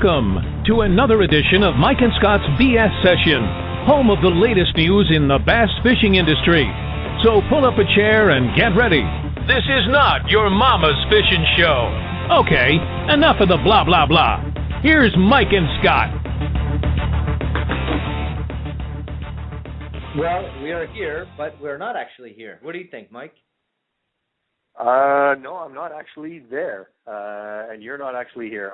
Welcome to another edition of Mike and Scott's BS Session, home of the latest news in the bass fishing industry. So pull up a chair and get ready. This is not your mama's fishing show. Okay, enough of the blah, blah, blah. Here's Mike and Scott. Well, we are here, but we're not actually here. What do you think, Mike? No, I'm not actually there, and you're not actually here.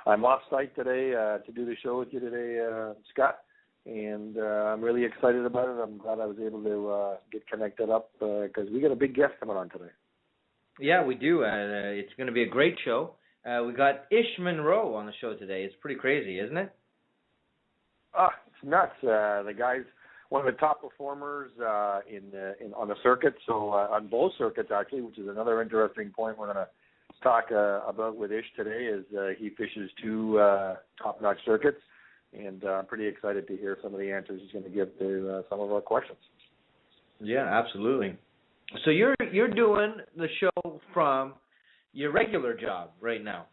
I'm off site today to do the show with you today, Scott, and I'm really excited about it. I'm glad I was able to get connected up because we got a big guest coming on today. Yeah, we do. It's going to be a great show. We got Ish Monroe on the show today. It's pretty crazy, isn't it? It's nuts. The guy's one of the top performers on the circuit. So on both circuits, actually, which is another interesting point we're going to talk about with Ish today, is he fishes two top-notch circuits, and I'm pretty excited to hear some of the answers he's going to give to some of our questions. Yeah, absolutely. So you're doing the show from your regular job right now.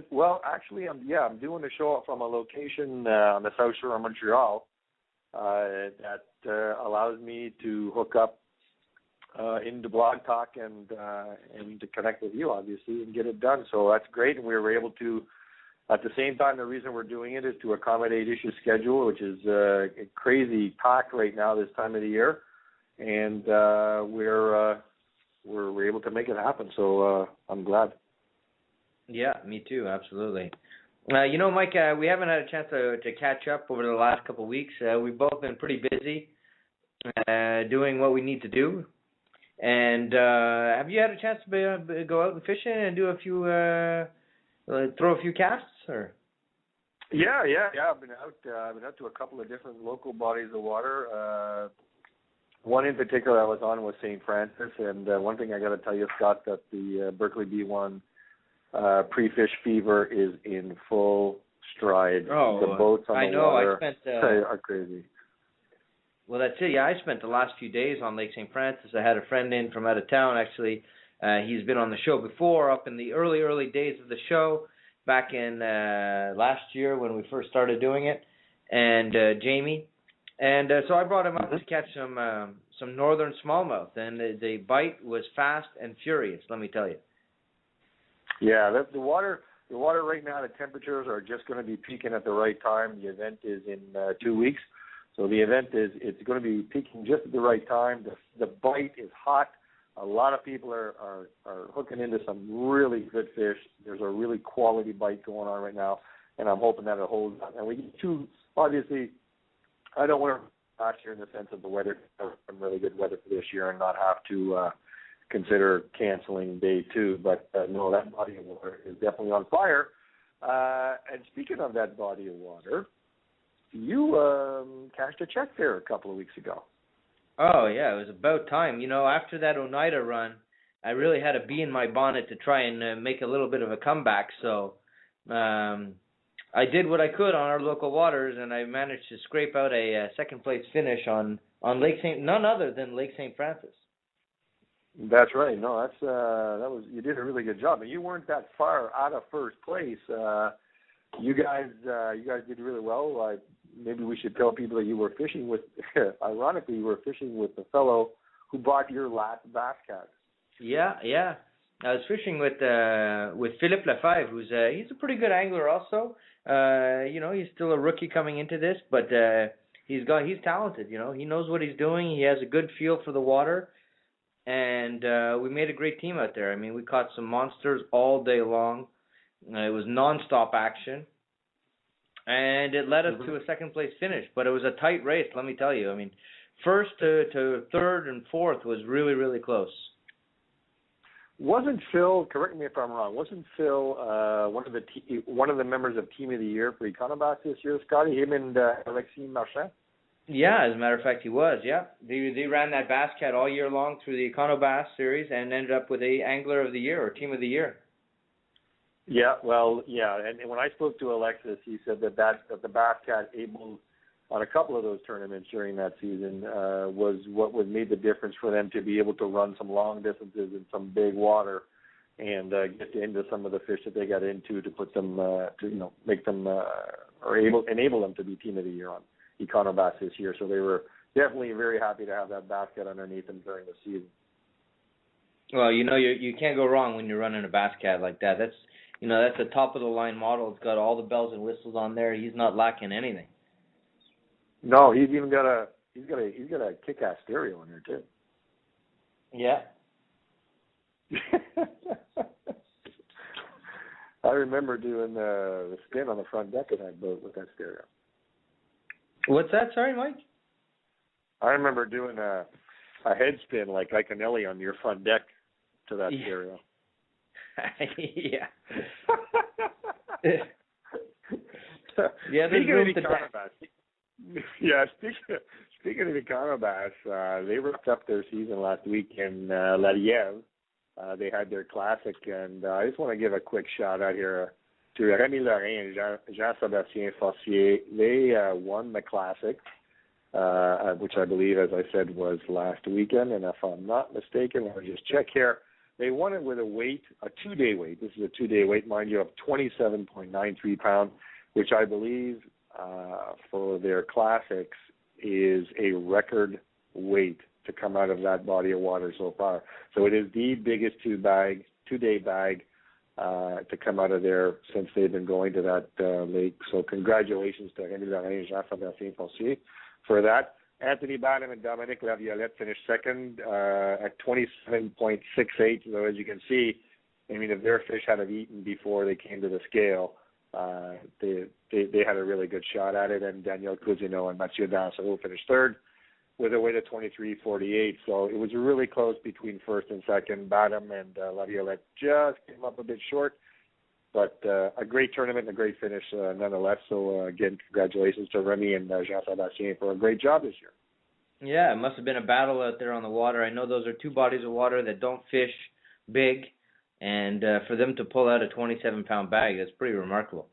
Well, actually, I'm doing the show from a location on the South Shore of Montreal that allows me to hook up into Blog Talk and to connect with you, obviously, and get it done. So that's great, and we were able to. At the same time, the reason we're doing it is to accommodate Ish's schedule, which is crazy packed right now this time of the year, and we're able to make it happen. So I'm glad. Yeah, me too, absolutely. Mike, we haven't had a chance to catch up over the last couple of weeks. We've both been pretty busy doing what we need to do. And have you had a chance to go out and fishing and do a few, throw a few casts? Or? Yeah. I've been out to a couple of different local bodies of water. One in particular I was on was St. Francis, and one thing I got to tell you, Scott, that the Berkeley B1 pre-fish fever is in full stride. Oh, the boats on the water are crazy. Well, that's it. Yeah, I spent the last few days on Lake St. Francis. I had a friend in from out of town, actually. He's been on the show before, up in the early days of the show, back in last year when we first started doing it, and Jamie. And so I brought him up to catch some northern smallmouth, and the bite was fast and furious, let me tell you. Yeah, the water right now, the temperatures are just going to be peaking at the right time. The event is in 2 weeks, so the event it's going to be peaking just at the right time. The bite is hot. A lot of people are hooking into some really good fish. There's a really quality bite going on right now, and I'm hoping that it holds up. And we get two, obviously, I don't want to last year in the sense of the weather, some really good weather for this year and not have to consider canceling day two. But no, that body of water is definitely on fire. And speaking of that body of water, you cashed a check there a couple of weeks ago. Oh, yeah, it was about time. After that Oneida run, I really had a bee in my bonnet to try and make a little bit of a comeback. So I did what I could on our local waters, and I managed to scrape out a second-place finish on none other than Lake St. Francis. That's right. No, you did a really good job, and you weren't that far out of first place. You guys did really well. Maybe we should tell people that you were fishing with. Ironically, you were fishing with the fellow who bought your last bass catch. Yeah. I was fishing with Philippe Lefebvre, he's a pretty good angler also. He's still a rookie coming into this, but he's talented. He knows what he's doing. He has a good feel for the water. And we made a great team out there. I mean, we caught some monsters all day long. It was nonstop action. And it led us to a second-place finish. But it was a tight race, let me tell you. I mean, first to third and fourth was really, really close. Wasn't Phil, correct me if I'm wrong, wasn't Phil one of the members of Team of the Year for Econobass this year, Scotty? Him and Alexis Marchand? Yeah, as a matter of fact, he was, yeah. They ran that Bass Cat all year long through the Econobass series and ended up with a Angler of the Year or Team of the Year. Yeah, well, yeah, and when I spoke to Alexis, he said that the Bass Cat able on a couple of those tournaments during that season was what made the difference for them to be able to run some long distances in some big water and get into some of the fish that they got into to put them to make them or enable them to be team of the year on Econobass this year. So they were definitely very happy to have that basket underneath them during the season. Well, you can't go wrong when you're running a Bass Cat like that. That's a top of the line model. It's got all the bells and whistles on there. He's not lacking anything. No, he's got a kick-ass stereo in there too. Yeah. I remember doing the spin on the front deck of that boat with that stereo. What's that? Sorry, Mike? I remember doing a head spin like Iconelli on your front deck to that stereo. Yeah. Speaking of Econobass, they wrapped up their season last week in La Lièvre. They had their classic, and I just want to give a quick shout out here to Rémi Lorrain and Jean-Sébastien Forcier. They won the classic, which I believe, as I said, was last weekend. And if I'm not mistaken, let me just check here. They won it with a two-day weight. This is a two-day weight, mind you, of 27.93 pounds, which I believe for their classics is a record weight to come out of that body of water so far. So it is the biggest two-day bag to come out of there since they've been going to that lake. So congratulations to Rémi Lorrain and Jean-Sébastien Forcier for that. Anthony Badham and Dominique Laviolette finished second at 27.68. So as you can see, I mean, if their fish had have eaten before they came to the scale, they had a really good shot at it. And Daniel Cousineau and Mathieu Dansereau finished third with a weight of 23.48. So it was really close between first and second. Badham and Laviolette just came up a bit short. But a great tournament and a great finish nonetheless. So, again, congratulations to Remy and Jean-Sébastien for a great job this year. Yeah, it must have been a battle out there on the water. I know those are two bodies of water that don't fish big, and for them to pull out a 27-pound bag, that's pretty remarkable.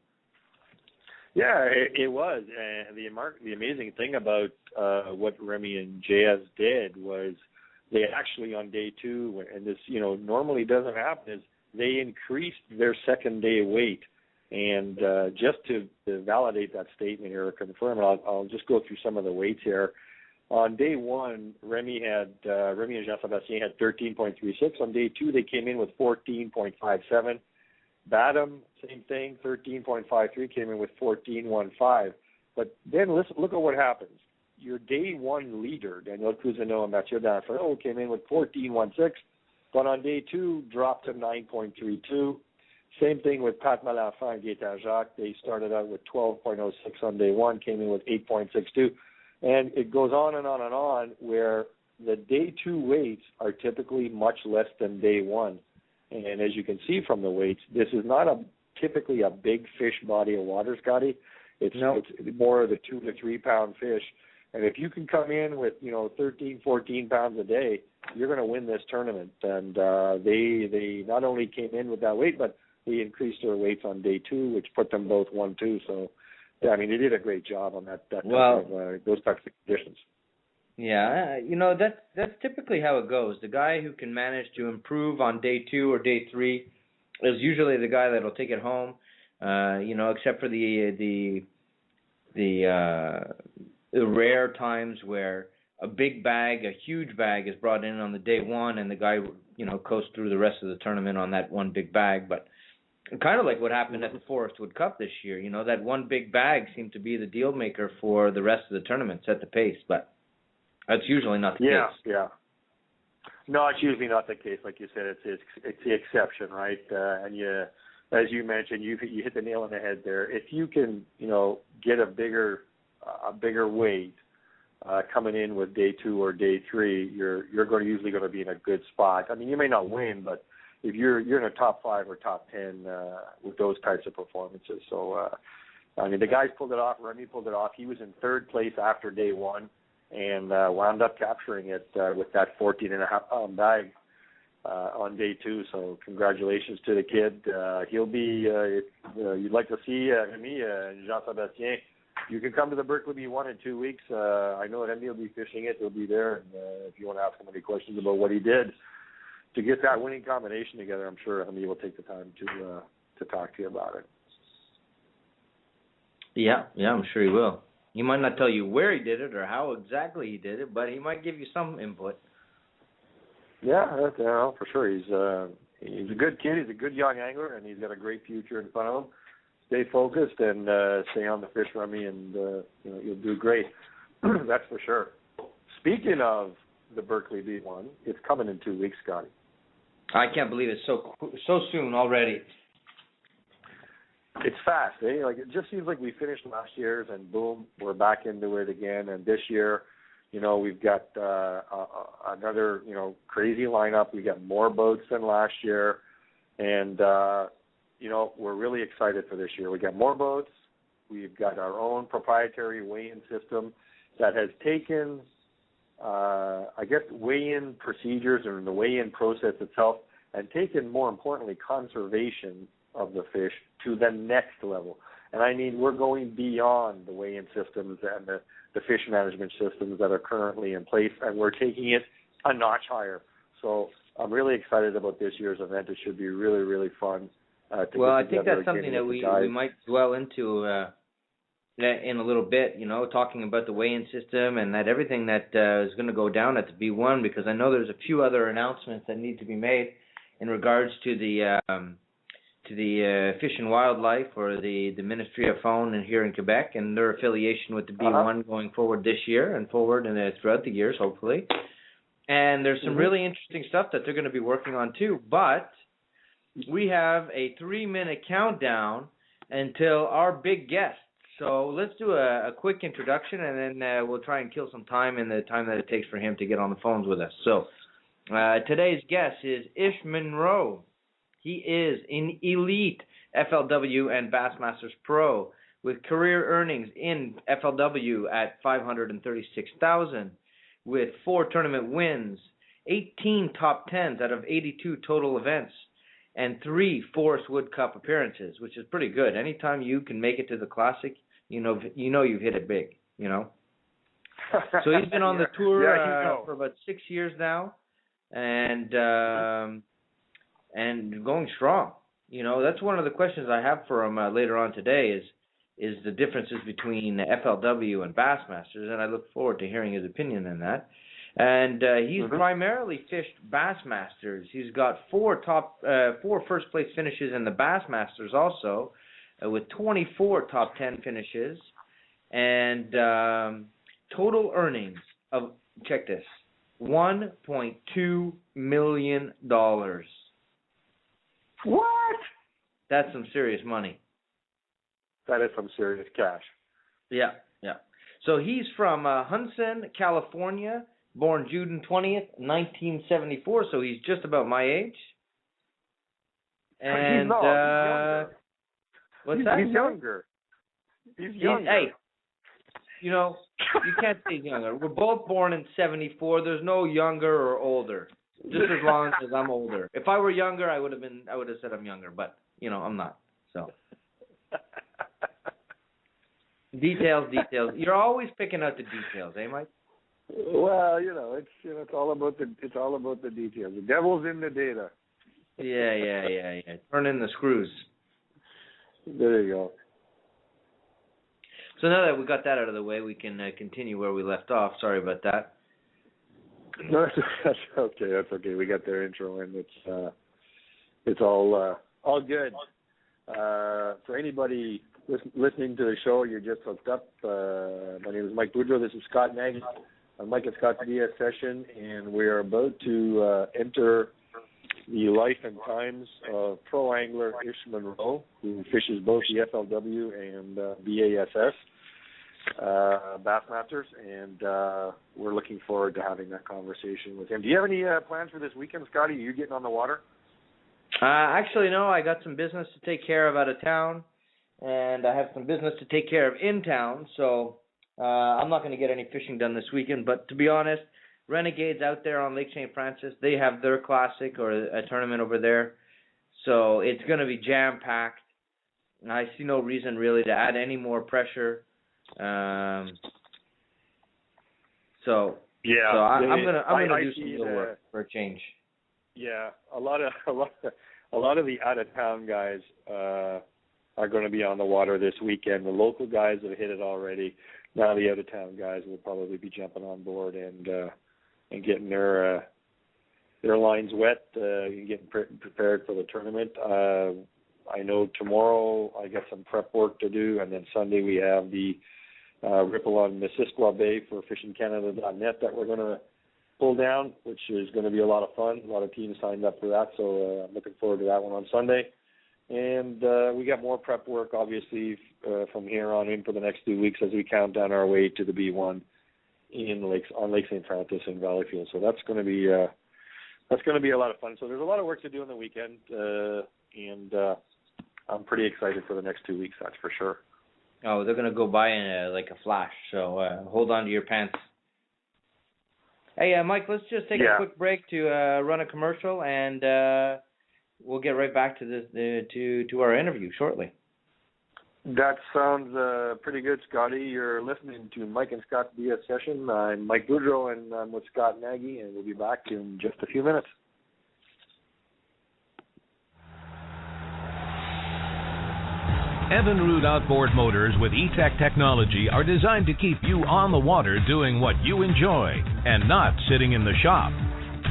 Yeah, it was. And the amazing thing about what Remy and JS did was they actually on day two, and this normally doesn't happen, is they increased their second day weight. And just to validate that statement here or confirm it, I'll just go through some of the weights here. On day one, Remy and Jean-Sébastien had 13.36. On day two, they came in with 14.57. Badham, same thing, 13.53, came in with 14.15. But then look at what happens. Your day one leader, Daniel Cousineau and Mathieu Dansereau, came in with 14.16. But on day two, dropped to 9.32. Same thing with Pat Malenfant and Gaétan Jacques. They started out with 12.06 on day one, came in with 8.62. And it goes on and on and on, where the day two weights are typically much less than day one. And as you can see from the weights, this is not typically a big fish body of water, Scotty. It's more of the 2 to 3 pound fish. And if you can come in with 13, 14 pounds a day, you're going to win this tournament. And they not only came in with that weight, but they increased their weights on day two, which put them both 1-2. So, yeah, I mean, they did a great job on those types of conditions. Yeah, that's typically how it goes. The guy who can manage to improve on day two or day three is usually the guy that'll take it home. Except for the rare times where a big bag, a huge bag, is brought in on the day one, and the guy coasts through the rest of the tournament on that one big bag. But kind of like what happened at the Forest Wood Cup this year. That one big bag seemed to be the deal maker for the rest of the tournament, set the pace, but that's usually not the case. Yeah. No, it's usually not the case. Like you said, it's the exception, right? And as you mentioned, you hit the nail on the head there. If you can, get a bigger weight coming in with day two or day three, you're usually going to be in a good spot. I mean, you may not win, but if you're in a top 5 or top 10 with those types of performances. So, the guys pulled it off. Remy pulled it off. He was in third place after day one, and wound up capturing it with that 14.5-pound bag on day two. So congratulations to the kid. He'll be, you'd like to see Remy and Jean-Sébastien, you can come to the Berkeley Bee 1 in 2 weeks. I know Remy will be fishing it. He'll be there. And if you want to ask him any questions about what he did to get that winning combination together, I'm sure he will take the time to talk to you about it. Yeah, I'm sure he will. He might not tell you where he did it or how exactly he did it, but he might give you some input. Yeah, for sure. He's a good kid. He's a good young angler, and he's got a great future in front of him. Stay focused and stay on the fish rummy, and you'll do great. That's for sure. Speaking of the Berkeley B1, it's coming in 2 weeks, Scotty. I can't believe it's so soon already. It's fast, eh? Like, it just seems like we finished last year's and boom, we're back into it again. And this year, we've got another, crazy lineup. We got more boats than last year, and we're really excited for this year. We got more boats. We've got our own proprietary weigh-in system that has taken, weigh-in procedures and the weigh-in process itself, and taken, more importantly, conservation of the fish to the next level. And I mean, we're going beyond the weigh-in systems and the fish management systems that are currently in place, and we're taking it a notch higher. So I'm really excited about this year's event. It should be really, really fun. Well, I think that's something that we might dwell into in a little bit, talking about the weigh-in system and that everything that is going to go down at the B1, because I know there's a few other announcements that need to be made in regards to the Fish and Wildlife, or the Ministry of Faune and here in Quebec, and their affiliation with the B1 going forward this year and forward and throughout the years, hopefully. And there's some really interesting stuff that they're going to be working on too. But we have a 3-minute countdown until our big guest. So let's do a quick introduction, and then we'll try and kill some time in the time that it takes for him to get on the phones with us. So today's guest is Ish Monroe. He is an elite FLW and BassMasters pro with career earnings in FLW at $536,000, with 4 tournament wins, 18 top 10s out of 82 total events, and 3 Forest Wood Cup appearances, which is pretty good. Anytime you can make it to the Classic, you've hit it big, So he's been on the tour for about 6 years now, and going strong. That's one of the questions I have for him later on today is the differences between FLW and BassMasters, and I look forward to hearing his opinion on that. And he's primarily fished BassMasters. He's got 4 first place finishes in the BassMasters also, with 24 top 10 finishes, and total earnings of, check this, $1.2 million. What? That's some serious money. That is some serious cash. Yeah. So he's from Huntston, California, born June 20th, 1974, so he's just about my age. And he's younger. What's that? He's younger. He's younger. Hey, you can't say he's younger. We're both born in 74. There's no younger or older. Just as long as I'm older. If I were younger, I would have said I'm younger, but I'm not. So details. You're always picking out the details, eh, Mike? Well, it's all about the details. The devil's in the data. Yeah. Turn in the screws. There you go. So now that we got that out of the way, we can continue where we left off. Sorry about that. No, that's okay. That's okay. We got their intro, and it's all good. For anybody listening to the show, you're just hooked up. My name is Mike Boudreau. This is Scott Nagy on Mike and Scott's BS session, and we are about to enter the life and times of pro angler Ish Monroe, who fishes both the FLW and BASS BassMasters, and we're looking forward to having that conversation with him. Do you have any plans for this weekend, Scotty? Are you getting on the water? Actually, no. I got some business to take care of out of town, and I have some business to take care of in town, so I'm not going to get any fishing done this weekend. But to be honest, Renegades out there on Lake St. Francis, they have their Classic or a tournament over there, so it's going to be jam-packed. And I see no reason really to add any more pressure. I'm gonna do some real work for a change. Yeah, a lot of the out of town guys are going to be on the water this weekend. The local guys have hit it already. Now the out of town guys will probably be jumping on board and getting their lines wet, and getting prepared for the tournament. I know tomorrow I got some prep work to do, and then Sunday we have the Ripple on Missisquoi Bay for FishingCanada.net that we're going to pull down, which is going to be a lot of fun. A lot of teams signed up for that, so I'm looking forward to that one on Sunday. And we got more prep work, obviously, from here on in for the next 2 weeks as we count down our way to the B1 on Lake St. Francis in Valleyfield. So that's going to be a lot of fun. So there's a lot of work to do on the weekend, and I'm pretty excited for the next 2 weeks. That's for sure. Oh, they're gonna go by in like a flash. So hold on to your pants. Hey, Mike, let's just take a quick break to run a commercial, and we'll get right back to this to our interview shortly. That sounds pretty good, Scotty. You're listening to Mike and Scott's BS Session. I'm Mike Boudreau, and I'm with Scott Nagy, and we'll be back in just a few minutes. Evinrude outboard motors with E-Tech technology are designed to keep you on the water doing what you enjoy and not sitting in the shop.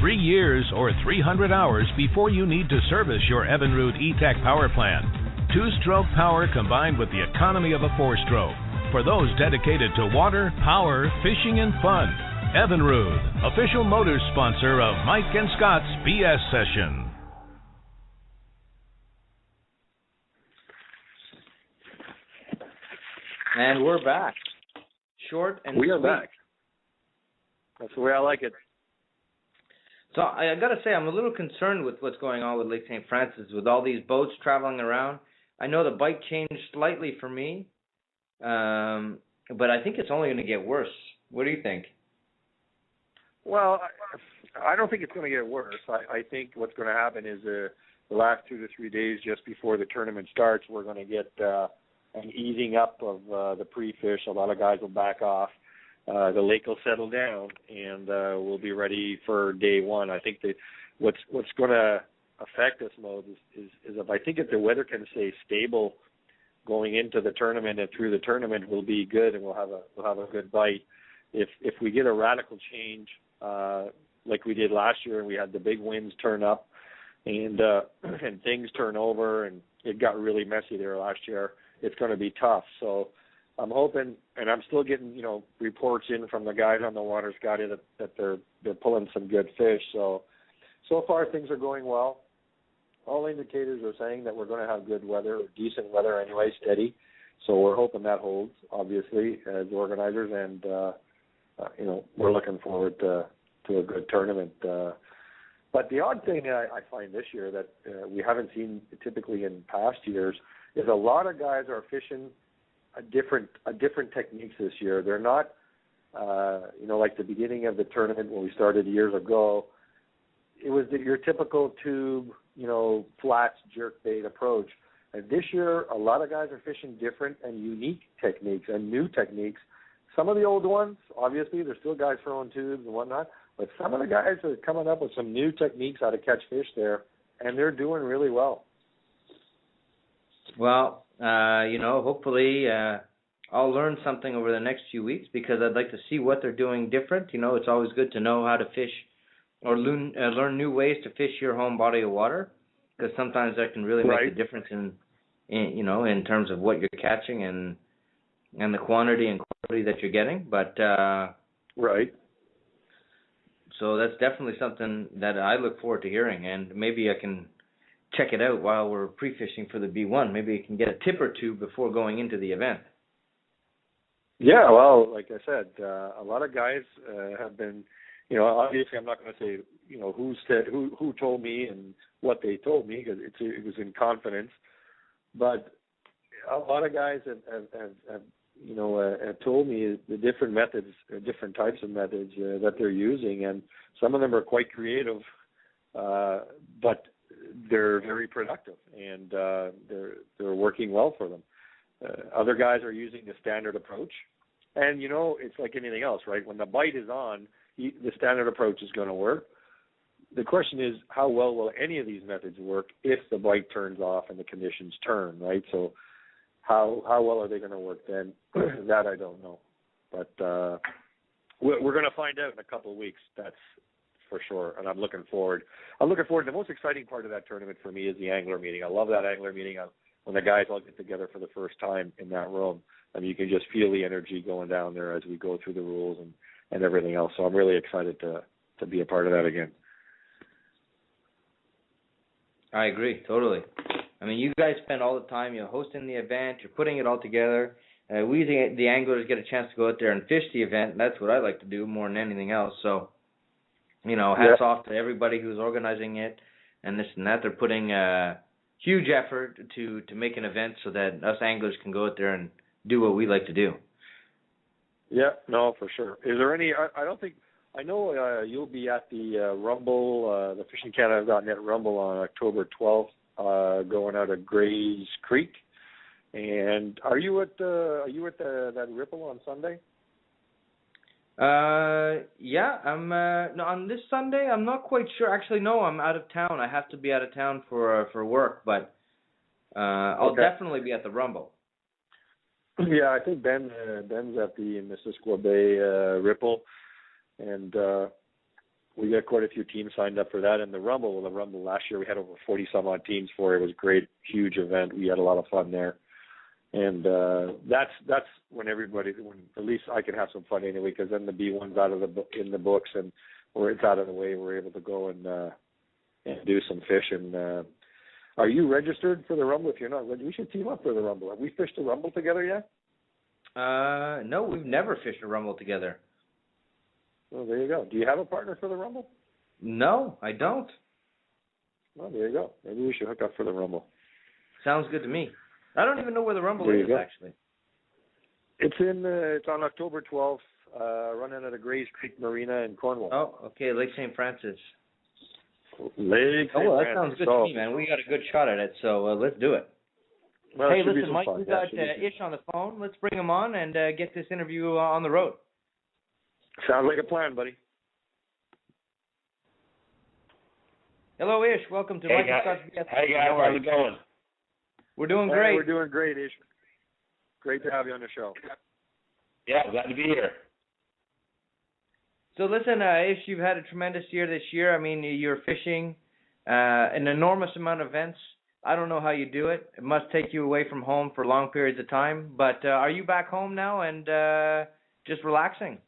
3 years or 300 hours before you need to service your Evinrude E-Tech power plant. 2-stroke power combined with the economy of a 4-stroke. For those dedicated to water, power, fishing, and fun. Evinrude, official motors sponsor of Mike and Scott's BS Session. And we're back. Short and we are sweet. Back. That's the way I like it. So I got to say, I'm a little concerned with what's going on with Lake St. Francis, with all these boats traveling around. I know the bite changed slightly for me, but I think it's only going to get worse. What do you think? Well, I don't think it's going to get worse. I think what's going to happen is the last 2 to 3 days just before the tournament starts, we're going to get an easing up of the pre-fish. A lot of guys will back off. The lake will settle down, and we'll be ready for day one. I think that what's going to affect us most is if I think if the weather can stay stable going into the tournament and through the tournament, we'll be good and we'll have a good bite. If we get a radical change like we did last year, and we had the big winds turn up and things turn over, and it got really messy there last year, it's going to be tough. So I'm hoping, and I'm still getting, reports in from the guys on the water, Scotty, that they're pulling some good fish. So far things are going well. All indicators are saying that we're going to have good weather, or decent weather anyway, steady. So we're hoping that holds, obviously, as organizers, and we're looking forward to a good tournament. But the odd thing I find this year that we haven't seen typically in past years is a lot of guys are fishing a different techniques this year. They're not, like the beginning of the tournament when we started years ago. It was your typical tube, flats, jerk bait approach. And this year, a lot of guys are fishing different and unique techniques and new techniques. Some of the old ones, obviously, there's still guys throwing tubes and whatnot, but some of the guys are coming up with some new techniques how to catch fish there, and they're doing really well. Well, hopefully I'll learn something over the next few weeks, because I'd like to see what they're doing different. It's always good to know how to fish or learn new ways to fish your home body of water, because sometimes that can really make a difference in terms of what you're catching and the quantity and quality that you're getting. But so that's definitely something that I look forward to hearing, and maybe I can check it out while we're pre-fishing for the B1. Maybe I can get a tip or two before going into the event. Yeah, well, like I said, a lot of guys have been, obviously I'm not going to say, who told me and what they told me, because it was in confidence. But a lot of guys have told me the different methods, different types of methods that they're using, and some of them are quite creative, but they're very productive, and they're working well for them. Other guys are using the standard approach, and it's like anything else, right? When the bite is on, the standard approach is going to work. the question is, how well will any of these methods work if the bite turns off and the conditions turn, right? So how well are they going to work then? That I don't know. But we're going to find out in a couple of weeks, that's for sure, and I'm looking forward. The most exciting part of that tournament for me is the angler meeting. I love that angler meeting when the guys all get together for the first time in that room. I mean, you can just feel the energy going down there as we go through the rules and everything else. So I'm really excited to be a part of that again. I agree, totally. I mean, you guys spend all the time, hosting the event, you're putting it all together. We, the anglers, get a chance to go out there and fish the event. That's what I like to do more than anything else. So, hats off to everybody who's organizing it and this and that. They're putting huge effort to make an event so that us anglers can go out there and do what we like to do. Yeah, no, for sure. Is there any, I know you'll be at the Rumble, the FishingCanada.net Rumble on October 12th, going out of Gray's Creek. And are you at that Ripple on Sunday? Yeah, I'm no, on this Sunday. I'm not quite sure. Actually, no, I'm out of town. I have to be out of town for work, but I'll definitely be at the Rumble. Yeah, I think Ben's at the Missisquoi Bay Ripple, and we got quite a few teams signed up for that. And the Rumble last year we had over 40 some odd teams for it. It was a great, huge event. We had a lot of fun there. And that's when at least I can have some fun anyway, because then the B1's out of in the books, and where it's out of the way, we're able to go and do some fishing. Are you registered for the Rumble? If you're not, we should team up for the Rumble. Have we fished the Rumble together yet? No, we've never fished a Rumble together. Well, there you go. Do you have a partner for the Rumble? No, I don't. Well, there you go. Maybe we should hook up for the Rumble. Sounds good to me. I don't even know where the Rumble is, actually. It's on October 12th, running at the Grays Creek Marina in Cornwall. Oh, okay, Lake St. Francis. That sounds good to me, man. We got a good shot at it, so let's do it. Well, hey, listen, Mike, we got Ish on the phone. Let's bring him on and get this interview on the road. Sounds like a plan, buddy. Hello, Ish. Welcome to Mike and Scott's BS. Hey, guys. How's it going? We're doing great. We're doing great, Ish. Great to have you on the show. Yeah, glad to be here. So listen, Ish, you've had a tremendous year this year. I mean, you're fishing an enormous amount of events. I don't know how you do it. It must take you away from home for long periods of time. But are you back home now and just relaxing?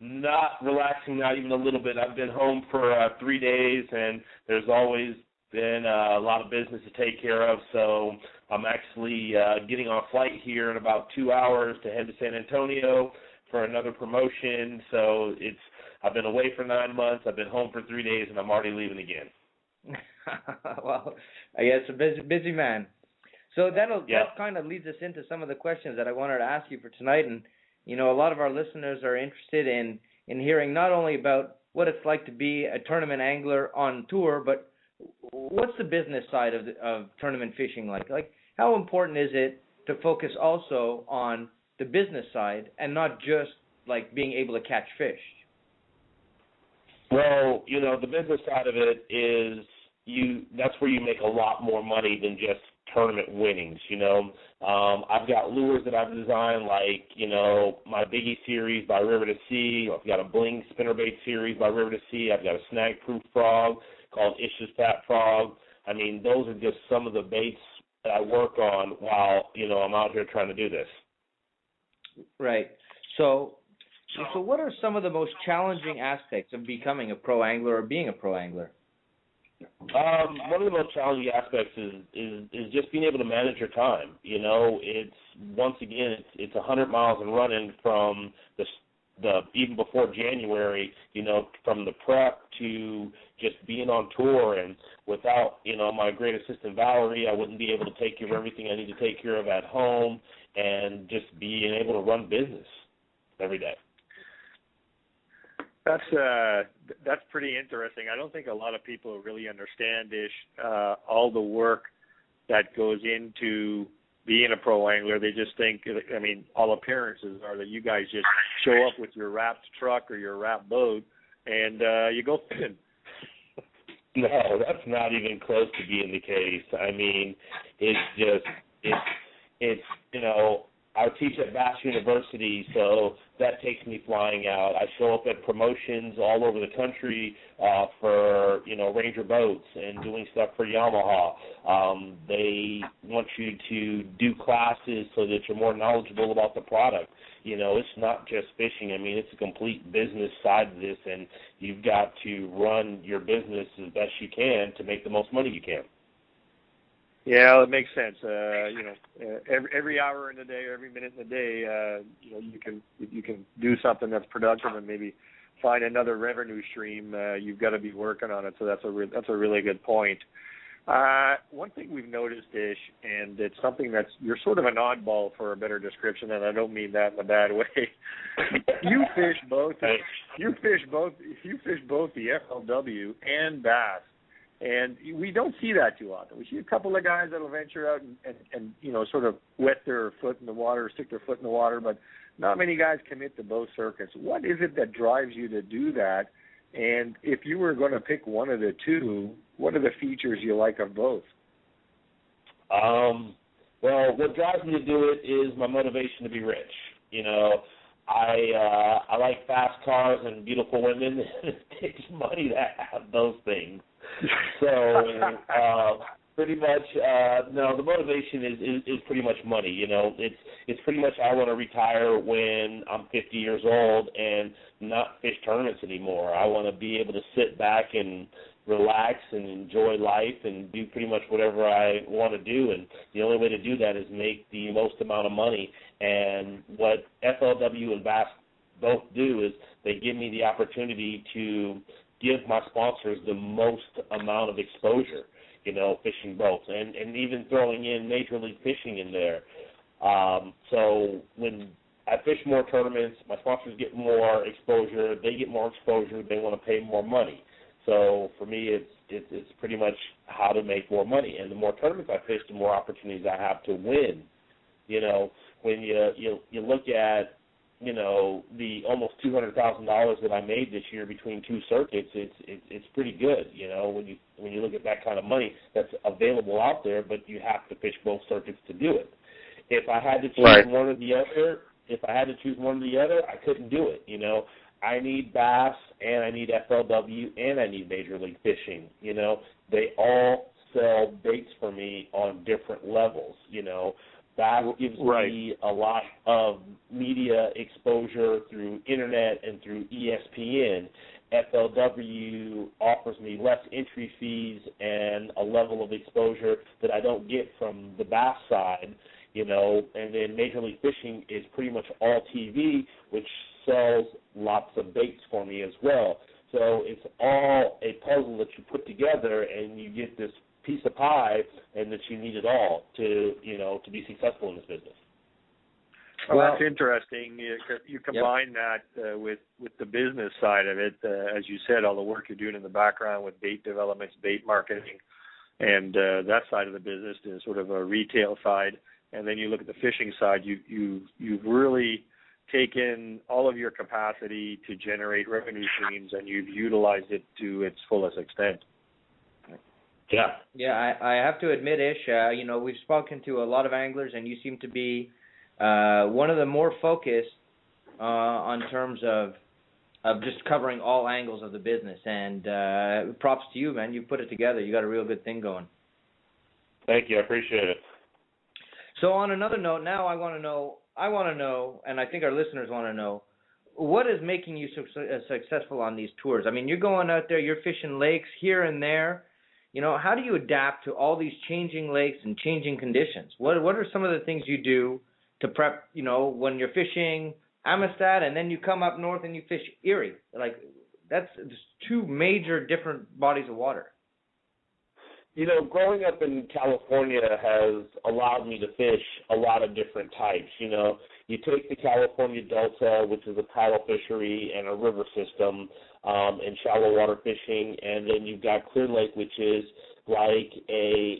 Not relaxing, not even a little bit. I've been home for 3 days, and there's always been a lot of business to take care of. So I'm actually getting on a flight here in about 2 hours to head to San Antonio for another promotion. So I've been away for 9 months. I've been home for 3 days, and I'm already leaving again. Well, I guess a busy man. So that kind of leads us into some of the questions that I wanted to ask you for tonight. And, a lot of our listeners are interested in hearing not only about what it's like to be a tournament angler on tour, but what's the business side of tournament fishing like? Like, how important is it to focus also on the business side and not just, like, being able to catch fish? Well, the business side of it is that's where you make a lot more money than just tournament winnings, I've got lures that I've designed, like, my Biggie series by River to Sea. I've got a Bling spinnerbait series by River to Sea. I've got a snag-proof frog called Ish's Fat Frog. I mean, those are just some of the baits that I work on while, I'm out here trying to do this. Right. So what are some of the most challenging aspects of becoming a pro angler or being a pro angler? One of the most challenging aspects is just being able to manage your time. It's 100 miles and running from the even before January, from the prep to just being on tour. And without, my great assistant Valerie, I wouldn't be able to take care of everything I need to take care of at home and just being able to run business every day. That's pretty interesting. I don't think a lot of people really understand, Ish, all the work that goes into being a pro angler. They just think, all appearances are that you guys just show up with your wrapped truck or your wrapped boat and you go fishing. No, that's not even close to being the case. I mean, it's I teach at Bass University, so that takes me flying out. I show up at promotions all over the country for, Ranger boats and doing stuff for Yamaha. They want you to do classes so that you're more knowledgeable about the product. It's not just fishing. I mean, it's a complete business side of this, and you've got to run your business as best you can to make the most money you can. Yeah, it makes sense. Every hour in the day, every minute in the day, you can do something that's productive and maybe find another revenue stream. You've got to be working on it. So that's a really good point. One thing we've noticed, Ish, and it's something you're sort of an oddball for a better description, and I don't mean that in a bad way. You fish both the FLW and bass. And we don't see that too often. We see a couple of guys that'll venture out and sort of wet their foot in the water, stick their foot in the water, but not many guys commit to both circuits. What is it that drives you to do that? And if you were going to pick one of the two, what are the features you like of both? Well, what drives me to do it is my motivation to be rich. I like fast cars and beautiful women. It takes money to have those things. So pretty much, no, the motivation is pretty much money. It's pretty much I want to retire when I'm 50 years old and not fish tournaments anymore. I want to be able to sit back and relax and enjoy life and do pretty much whatever I want to do. And the only way to do that is make the most amount of money. And what FLW and Bass both do is they give me the opportunity to give my sponsors the most amount of exposure, fishing boats, and even throwing in Major League Fishing in there. So when I fish more tournaments, my sponsors get more exposure, they get more exposure, they want to pay more money. So for me, it's pretty much how to make more money. And the more tournaments I fish, the more opportunities I have to win. When you look at the almost $200,000 that I made this year between two circuits, it's pretty good. When you look at that kind of money that's available out there, but you have to fish both circuits to do it. If I had to choose one or the other, I couldn't do it. I need bass and I need FLW and I need Major League Fishing. They all sell baits for me on different levels. Bass gives me a lot of media exposure through internet and through ESPN. FLW offers me less entry fees and a level of exposure that I don't get from the bass side, and then Major League Fishing is pretty much all TV, which sells lots of baits for me as well. So it's all a puzzle that you put together and you get this piece of pie, and that you need it all to be successful in this business. Well, that's interesting. You combine that with the business side of it, as you said, all the work you're doing in the background with bait developments, bait marketing, and that side of the business is sort of a retail side. And then you look at the fishing side. You've really taken all of your capacity to generate revenue streams, and you've utilized it to its fullest extent. Yeah, I have to admit, Ish, we've spoken to a lot of anglers, and you seem to be one of the more focused on terms of just covering all angles of the business. And props to you, man. You put it together. You got a real good thing going. Thank you. I appreciate it. So on another note, now I want to know, and I think our listeners want to know, what is making you successful on these tours? I mean, you're going out there, you're fishing lakes here and there. How do you adapt to all these changing lakes and changing conditions? What are some of the things you do to prep, when you're fishing Amistad and then you come up north and you fish Erie? Like, that's just two major different bodies of water. Growing up in California has allowed me to fish a lot of different types. You take the California Delta, which is a tidal fishery and a river system, and shallow water fishing, and then you've got Clear Lake, which is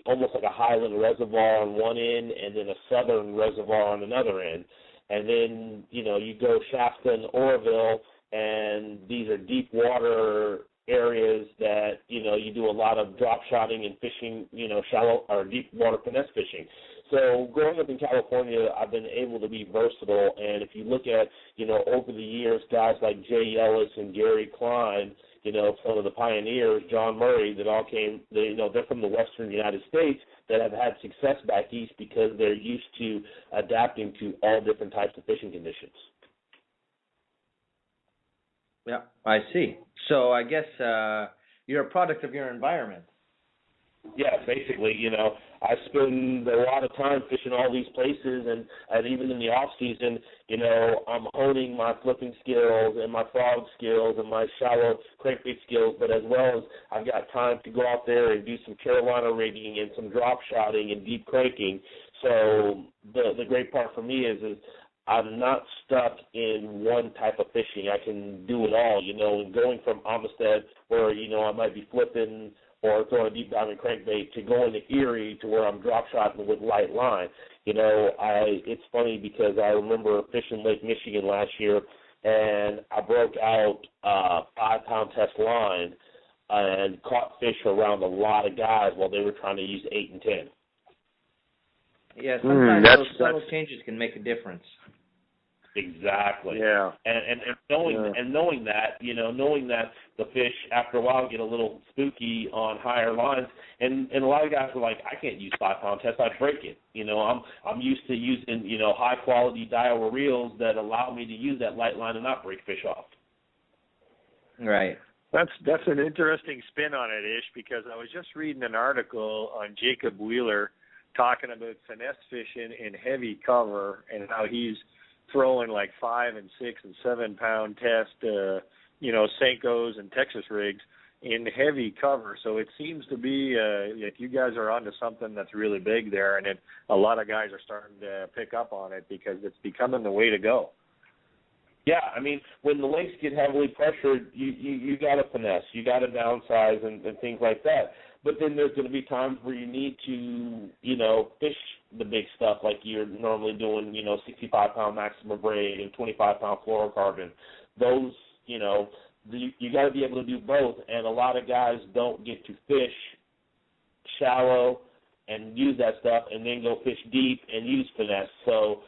almost like a highland reservoir on one end, and then a southern reservoir on another end. And then, you go Shasta and Oroville, and these are deep water areas that, you do a lot of drop shotting and fishing, shallow or deep water finesse fishing. So growing up in California, I've been able to be versatile. And if you look at, over the years, guys like Jay Ellis and Gary Klein, some of the pioneers, John Murray, that all came, they're from the western United States that have had success back east because they're used to adapting to all different types of fishing conditions. Yeah, I see. So I guess you're a product of your environment. Yeah, basically, I spend a lot of time fishing all these places, and even in the off season, I'm honing my flipping skills and my frog skills and my shallow crankbait skills, but as well as I've got time to go out there and do some Carolina rigging and some drop shotting and deep cranking. So the great part for me is I'm not stuck in one type of fishing. I can do it all, and going from Amistad where, I might be flipping or throwing a deep diamond crankbait to going to Erie to where I'm drop shotting with light line. It's funny because I remember fishing Lake Michigan last year, and I broke out 5-pound test line and caught fish around a lot of guys while they were trying to use 8 and 10. Yeah, sometimes those subtle changes can make a difference. Exactly. Yeah. And knowing that, knowing that the fish after a while get a little spooky on higher lines, and a lot of guys are like, I can't use 5-pound test, I break it. I'm used to using high quality Daiwa reels that allow me to use that light line and not break fish off. Right. That's an interesting spin on it, Ish, because I was just reading an article on Jacob Wheeler talking about finesse fishing in heavy cover and how he's throwing like 5 and 6 and 7 pound test, Senkos and Texas rigs in heavy cover. So it seems to be like you guys are onto something that's really big there, and a lot of guys are starting to pick up on it because it's becoming the way to go. Yeah, I mean, when the lakes get heavily pressured, you got to finesse, you got to downsize and things like that. But then there's going to be times where you need to, fish the big stuff like you're normally doing, 65-pound maximum braid and 25-pound fluorocarbon. Those, you got to be able to do both. And a lot of guys don't get to fish shallow and use that stuff and then go fish deep and use finesse. So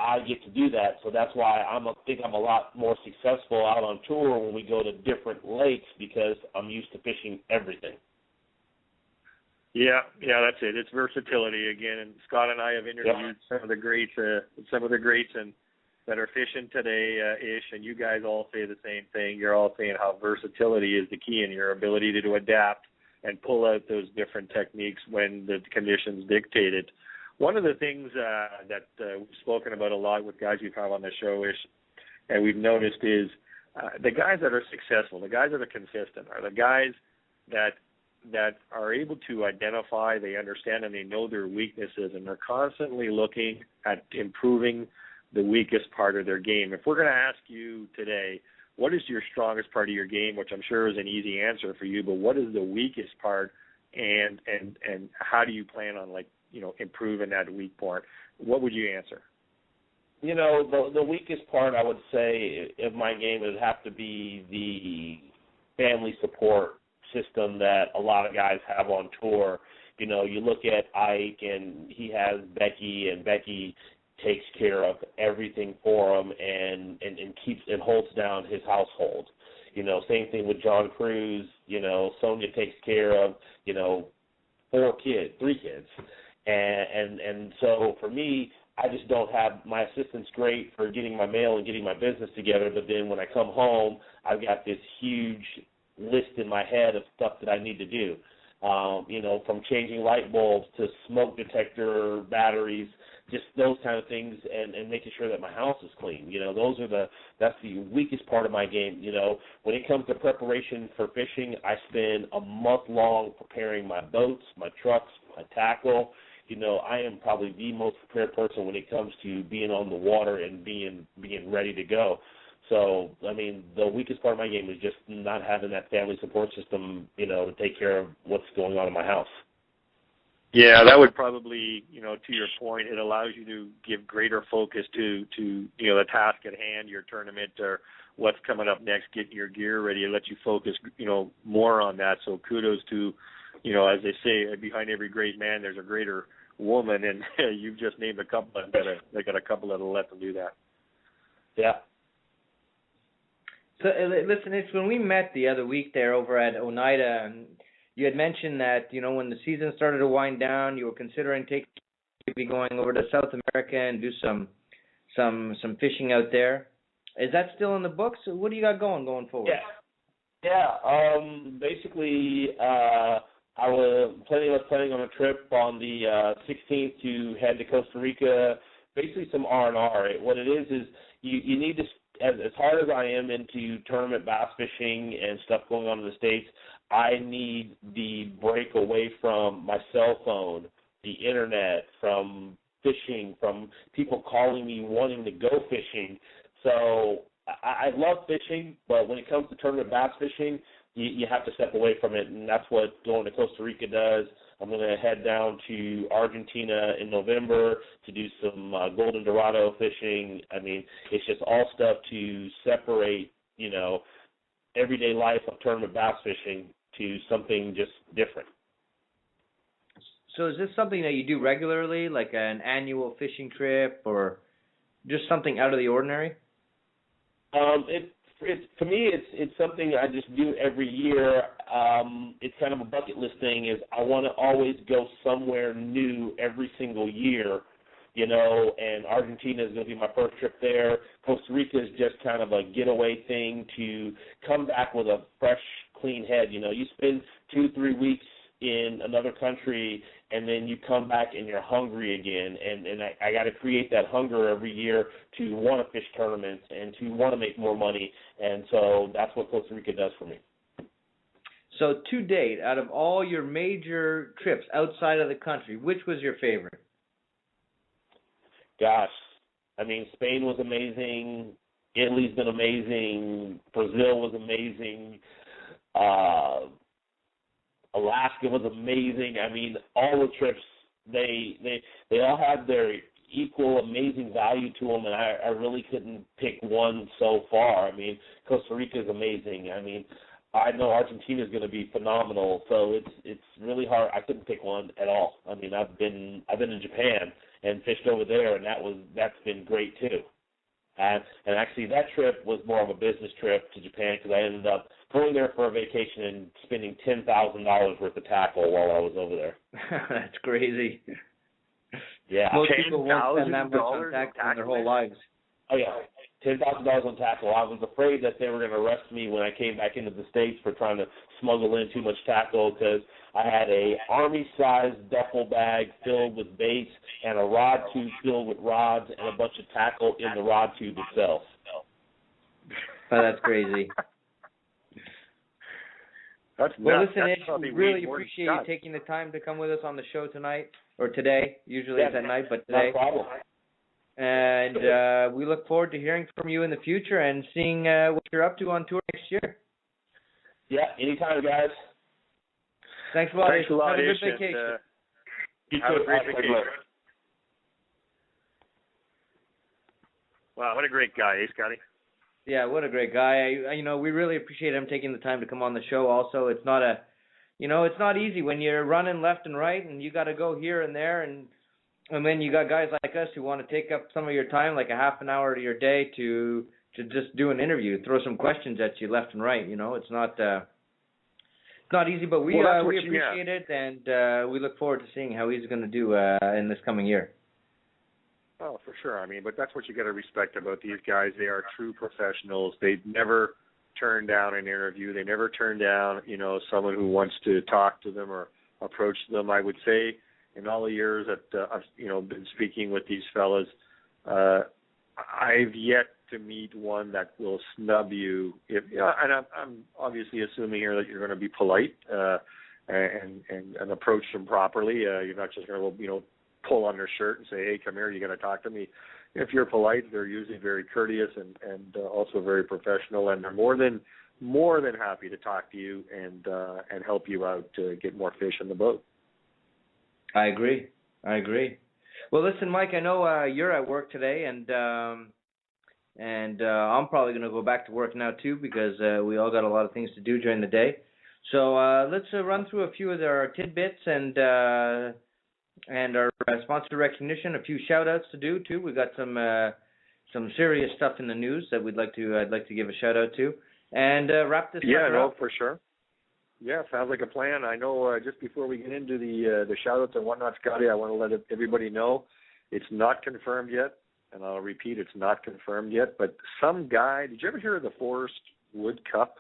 I get to do that. So that's why I think I'm a lot more successful out on tour when we go to different lakes because I'm used to fishing everything. Yeah, that's it. It's versatility again. And Scott and I have interviewed some of the greats and that are fishing today, Ish, and you guys all say the same thing. You're all saying how versatility is the key in your ability to adapt and pull out those different techniques when the conditions dictate it. One of the things that we've spoken about a lot with guys we've had on the show, Ish, and we've noticed is the guys that are successful, the guys that are consistent, are the guys that are able to identify, they understand, and they know their weaknesses, and they're constantly looking at improving the weakest part of their game. If we're going to ask you today, what is your strongest part of your game, which I'm sure is an easy answer for you, but what is the weakest part, and how do you plan on, improving that weak part? What would you answer? The weakest part, I would say, of my game would have to be the family support system that a lot of guys have on tour. You look at Ike, and he has Becky, and Becky takes care of everything for him and keeps and holds down his household. Same thing with John Cruz. Sonia takes care of 3 kids, and so for me, I just don't have, my assistant's great for getting my mail and getting my business together, but then when I come home, I've got this huge list in my head of stuff that I need to do, from changing light bulbs to smoke detector batteries, just those kind of things, and making sure that my house is clean. That's the weakest part of my game. When it comes to preparation for fishing, I spend a month long preparing my boats, my trucks, my tackle. I am probably the most prepared person when it comes to being on the water and being ready to go. So, I mean, the weakest part of my game is just not having that family support system, to take care of what's going on in my house. Yeah, that would probably, to your point, it allows you to give greater focus to the task at hand, your tournament or what's coming up next, getting your gear ready, and let you focus, more on that. So kudos to, as they say, behind every great man, there's a greater woman, and you've just named a couple. They got a couple that'll let them do that. Yeah. So listen, it's when we met the other week there over at Oneida, and you had mentioned that when the season started to wind down, you were considering going over to South America and do some fishing out there. Is that still in the books? What do you got going forward? Yeah. Basically, I was planning on a trip on the 16th to head to Costa Rica. Basically, some R&R. What it is you need to, as hard as I am into tournament bass fishing and stuff going on in the States, I need the break away from my cell phone, the internet, from fishing, from people calling me wanting to go fishing. So I love fishing, but when it comes to tournament bass fishing, you have to step away from it, and that's what going to Costa Rica does. I'm going to head down to Argentina in November to do some golden dorado fishing. I mean, it's just all stuff to separate, everyday life of tournament bass fishing to something just different. So is this something that you do regularly, like an annual fishing trip, or just something out of the ordinary? To me, it's something I just do every year. It's kind of a bucket list thing. Is I want to always go somewhere new every single year, and Argentina is going to be my first trip there. Costa Rica is just kind of a getaway thing to come back with a fresh, clean head. You spend 2-3 weeks in another country, and then you come back and you're hungry again. And I got to create that hunger every year to want to fish tournaments and to want to make more money. And so that's what Costa Rica does for me. So to date, out of all your major trips outside of the country, which was your favorite? Gosh, I mean, Spain was amazing. Italy's been amazing. Brazil was amazing. Alaska was amazing. I mean, all the trips, they all had their equal amazing value to them, and I really couldn't pick one so far. I mean, Costa Rica is amazing. I mean, I know Argentina is going to be phenomenal, so it's really hard. I couldn't pick one at all. I mean, I've been in Japan and fished over there, and that's been great too. And actually, that trip was more of a business trip to Japan because I ended up going there for a vacation and spending $10,000 worth of tackle while I was over there. That's crazy. Yeah, most people won't spend that much on tackle in their whole lives. Oh yeah, $10,000 on tackle. I was afraid that they were going to arrest me when I came back into the States for trying to smuggle in too much tackle because I had a army-sized duffel bag filled with baits and a rod tube filled with rods and a bunch of tackle in the rod tube itself. Oh, that's crazy. Well, listen, Ish, we really appreciate you taking the time to come with us on the show tonight, or today. Usually it's at night, but today. No problem. And we look forward to hearing from you in the future and seeing what you're up to on tour next year. Yeah, anytime, guys. Thanks a lot. Thanks a lot, Have a good Ish, vacation. And, have a great vacation. Wow, what a great guy, Scotty. Yeah, what a great guy. We really appreciate him taking the time to come on the show. Also, it's not easy when you're running left and right and you got to go here and there, and then you got guys like us who want to take up some of your time, like a half an hour of your day to just do an interview, throw some questions at you left and right. It's not easy, but we appreciate it, and we look forward to seeing how he's going to do in this coming year. Oh, for sure. I mean, but that's what you got to respect about these guys. They are true professionals. They never turn down an interview. They never turn down, someone who wants to talk to them or approach them. I would say in all the years that I've, been speaking with these fellas, I've yet to meet one that will snub you. And I'm obviously assuming here that you're going to be polite and approach them properly. You're not just going to, pull on their shirt and say, hey, come here, you got to talk to me. If you're polite, they're usually very courteous and also very professional, and they're more than happy to talk to you and help you out to get more fish in the boat. I agree. Well, listen, Mike, I know you're at work today, and and I'm probably going to go back to work now too because we all got a lot of things to do during the day. So let's run through a few of our tidbits and our sponsor recognition. A few shout outs to do too. We got some serious stuff in the news that I'd like to give a shout out to, and wrap this up. Yeah, no, for sure. Yeah, sounds like a plan. I know. Just before we get into the shout outs and whatnot, Scotty, I want to let everybody know it's not confirmed yet, and I'll repeat, it's not confirmed yet. But some guy, did you ever hear of the Forest Wood Cup?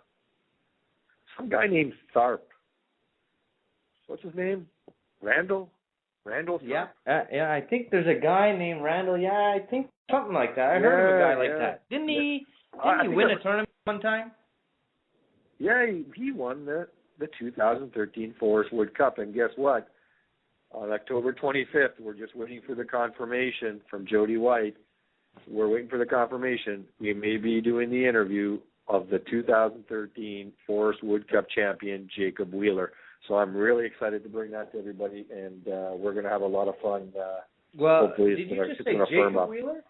Some guy named Tharp. What's his name? Randall Tharp? Yeah, I think there's a guy named Randall. Yeah, I think something like that. I heard of a guy like that. Didn't he win a tournament one time? Yeah, he won the 2013 Forest Wood Cup. And guess what? On October 25th, we're just waiting for the confirmation from Jody White. We're waiting for the confirmation. We may be doing the interview of the 2013 Forest Wood Cup champion, Jacob Wheeler. So I'm really excited to bring that to everybody, and we're going to have a lot of fun. Hopefully did you just say Jacob Wheeler?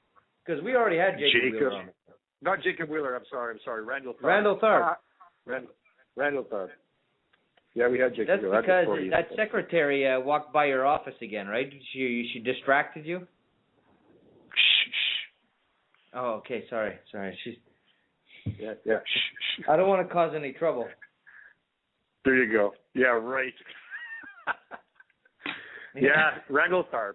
Because we already had Jacob Wheeler on. Not Jacob Wheeler, I'm sorry. Randall Tharp. Randall Tharp. Yeah, we had Jacob Wheeler. That's because that secretary walked by your office again, right? She distracted you? Shh. Oh, okay, sorry. She's... Yeah. I don't want to cause any trouble. There you go. Yeah, right. Yeah, Randall Tharp.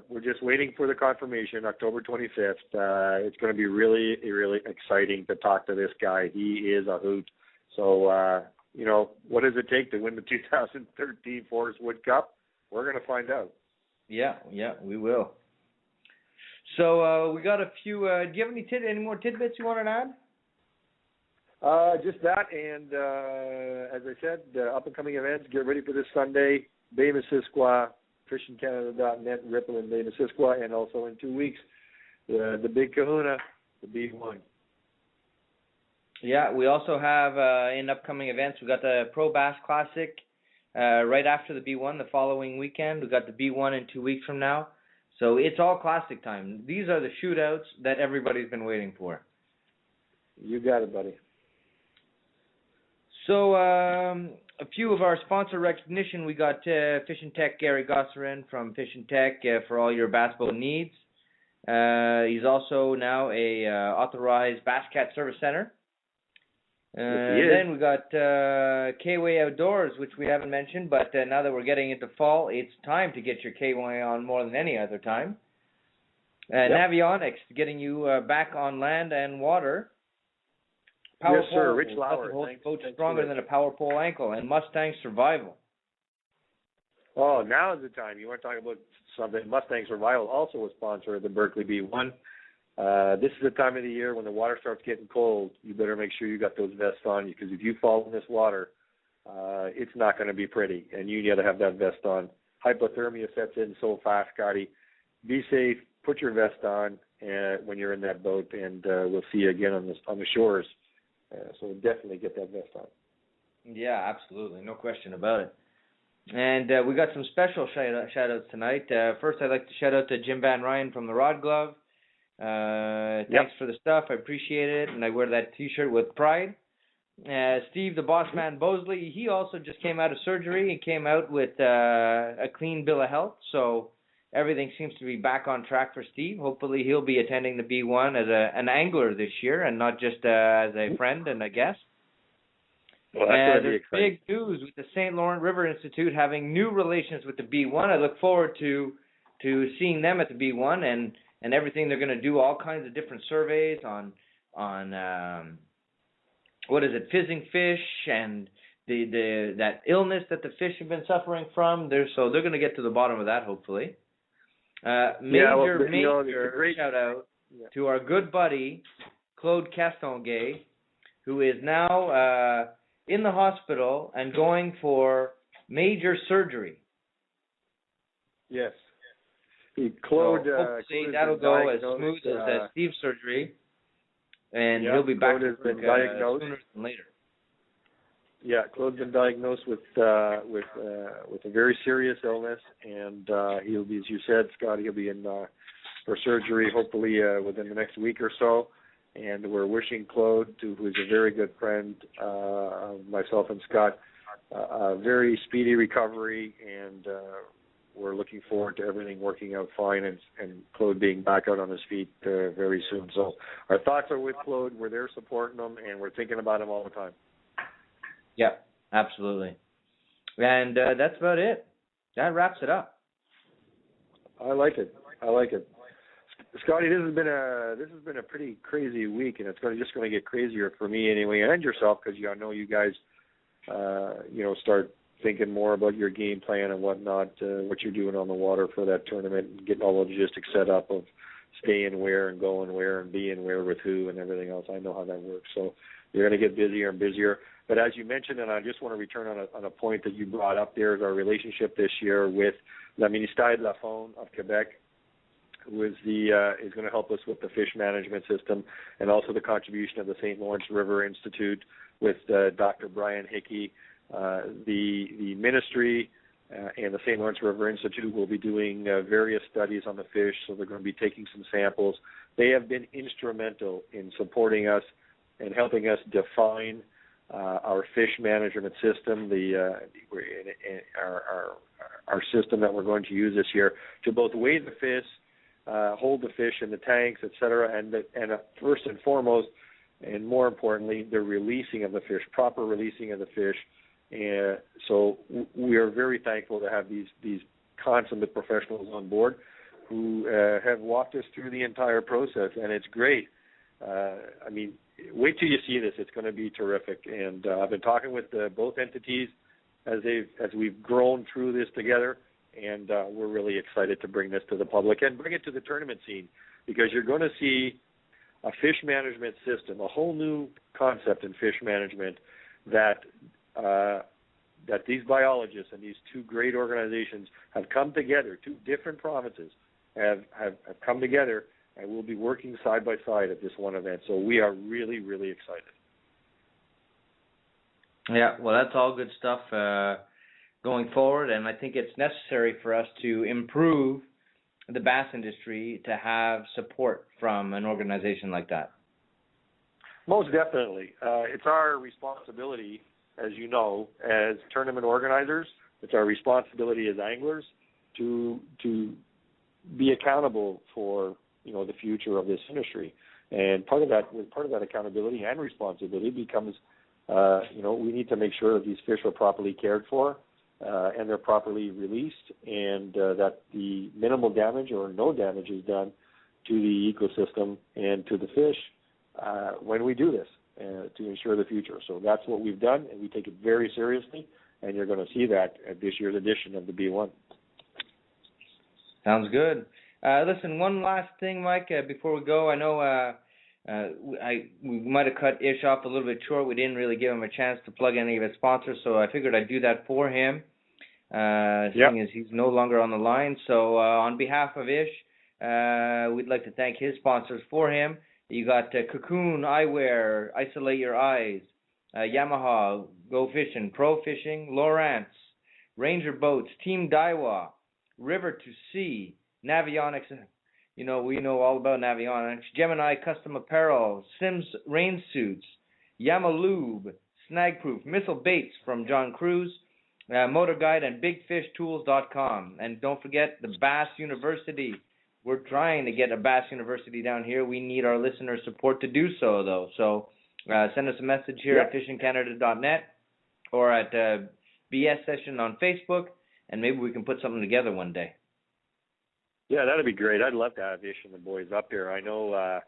We're just waiting for the confirmation, October 25th. It's going to be really, really exciting to talk to this guy. He is a hoot. So, what does it take to win the 2013 Forest Wood Cup? We're going to find out. Yeah, we will. So we got a few. Do you have any more tidbits you want to add? Just that, and as I said, up and coming events. Get ready for this Sunday, Bay Missisquoi, FishingCanada.net, Ripple and Bay Missisquoi, and also in 2 weeks, the Big Kahuna, the B1. Yeah, we also have in upcoming events. We got the Pro Bass Classic right after the B1 the following weekend. We got the B1 in 2 weeks from now. So it's all classic time. These are the shootouts that everybody's been waiting for. You got it, buddy. So a few of our sponsor recognition. We got Fishing Tech Gary Gosserin from Fishing Tech for all your bass boat needs. He's also now a authorized Bass Cat Service Center. Then we got K-Way Outdoors, which we haven't mentioned, but now that we're getting into fall, it's time to get your K-Way on more than any other time. Navionics, getting you back on land and water. Power yes, sir. pole, Rich Lauer. Holds boat stronger than a power pole ankle, and Mustang Survival. Oh, now is the time. You want to talk about something. Mustang Survival, also a sponsor of the Berkeley B1. This is the time of the year when the water starts getting cold. You better make sure you got those vests on, because if you fall in this water, it's not going to be pretty, and you got to have that vest on. Hypothermia sets in so fast, Scotty. Be safe. Put your vest on when you're in that boat, and we'll see you again on the shores. So definitely get that vest on. Yeah, absolutely. No question about it. And we got some special shout-outs tonight. First, I'd like to shout out to Jim Van Ryan from the Rod Glove. Thanks for the stuff. I appreciate it, and I wear that T-shirt with pride. Steve, the boss man Bosley, he also just came out of surgery. He came out with a clean bill of health, so everything seems to be back on track for Steve. Hopefully he'll be attending the B1 as an angler this year and not just as a friend and a guest. Well, that's there's big news with the St. Laurent River Institute having new relations with the B1. I look forward to seeing them at the B1 and everything they're going to do, all kinds of different surveys on fizzing fish and that illness that the fish have been suffering from. So they're going to get to the bottom of that, hopefully. Major shout out to our good buddy Claude Castonguay, who is now in the hospital and going for major surgery. Yes. Claude, hopefully that'll go as smooth as Steve's surgery, and he'll be back to work sooner than later. Yeah, Claude's been diagnosed with a very serious illness, and he'll be, as you said, Scott, he'll be in for surgery, hopefully within the next week or so. And we're wishing Claude, who's a very good friend of myself and Scott, a very speedy recovery, and we're looking forward to everything working out fine and Claude being back out on his feet very soon. So our thoughts are with Claude. We're there supporting him, and we're thinking about him all the time. Yeah, absolutely. And that's about it. That wraps it up. I like it. Scotty, this has been a pretty crazy week, and it's just going to get crazier for me anyway, and yourself, because I know you guys, start thinking more about your game plan and whatnot, what you're doing on the water for that tournament, and getting all the logistics set up of staying where and going where and being where with who and everything else. I know how that works. So you're going to get busier and busier. But as you mentioned, and I just want to return on a point that you brought up there, is our relationship this year with La Ministère de la Faune of Quebec, who is going to help us with the fish management system, and also the contribution of the St. Lawrence River Institute with Dr. Brian Hickey. The ministry and the St. Lawrence River Institute will be doing various studies on the fish, so they're going to be taking some samples. They have been instrumental in supporting us and helping us define our fish management system, our system that we're going to use this year to both weigh the fish, hold the fish in the tanks, etc., and first and foremost, and more importantly, the releasing of the fish, proper releasing of the fish. And so we are very thankful to have these consummate professionals on board who have walked us through the entire process, and it's great. Wait till you see this. It's going to be terrific. And I've been talking with both entities as we've grown through this together, and we're really excited to bring this to the public and bring it to the tournament scene, because you're going to see a fish management system, a whole new concept in fish management that these biologists and these two great organizations have come together. Two different provinces have come together, and we'll be working side by side at this one event. So we are really, really excited. Yeah, well, that's all good stuff going forward, and I think it's necessary for us to improve the bass industry to have support from an organization like that. Most definitely. It's our responsibility, as you know, as tournament organizers. It's our responsibility as anglers to be accountable for the future of this industry. And part of that accountability and responsibility becomes we need to make sure that these fish are properly cared for and they're properly released, and that the minimal damage or no damage is done to the ecosystem and to the fish when we do this to ensure the future. So that's what we've done, and we take it very seriously, and you're going to see that at this year's edition of the B1. Sounds good. Listen, one last thing, Mike, before we go. I know we might have cut Ish off a little bit short. We didn't really give him a chance to plug any of his sponsors, so I figured I'd do that for him, seeing as he's no longer on the line. So on behalf of Ish, we'd like to thank his sponsors for him. You got Cocoon Eyewear, Isolate Your Eyes, Yamaha, Go Fishing, Pro Fishing, Lowrance, Ranger Boats, Team Daiwa, River to Sea, Navionics, we know all about Navionics, Gemini Custom Apparel, Sims Rain Suits, Yamalube, Snagproof, Missile Baits from John Cruz, Motor Guide, and BigFishTools.com. And don't forget the Bass University. We're trying to get a Bass University down here. We need our listener support to do so, though. So send us a message here at fishingcanada.net or at BS Session on Facebook, and maybe we can put something together one day. Yeah, that'd be great. I'd love to have Ish and the boys up here. I know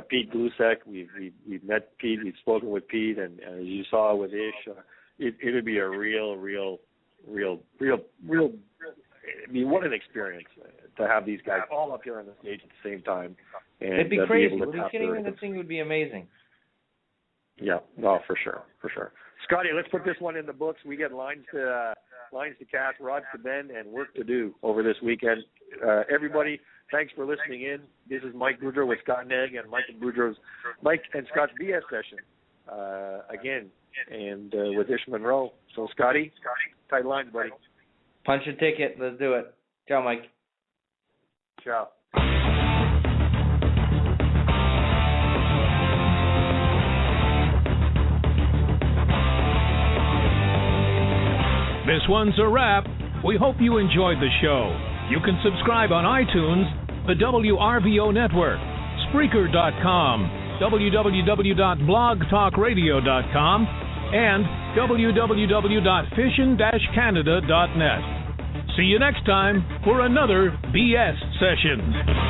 Pete Glusek. We've met Pete. We've spoken with Pete, and as you saw with Ish, it would be a real. I mean, what an experience to have these guys all up here on the stage at the same time. And it'd be crazy. Are you kidding me? That thing would be amazing. Yeah, no, for sure. Scotty, let's put this one in the books. We get lines to cast, rods to bend, and work to do over this weekend. Everybody, thanks for listening in. This is Mike Boudreau with Scott Negg and Mike and Scott's BS Session again, and with Ish Monroe. So, Scotty, tight lines, buddy. Punch a ticket. Let's do it. Ciao, Mike. Ciao. This one's a wrap. We hope you enjoyed the show. You can subscribe on iTunes, the WRVO Network, Spreaker.com, www.blogtalkradio.com, and www.fishin-canada.net. See you next time for another BS session.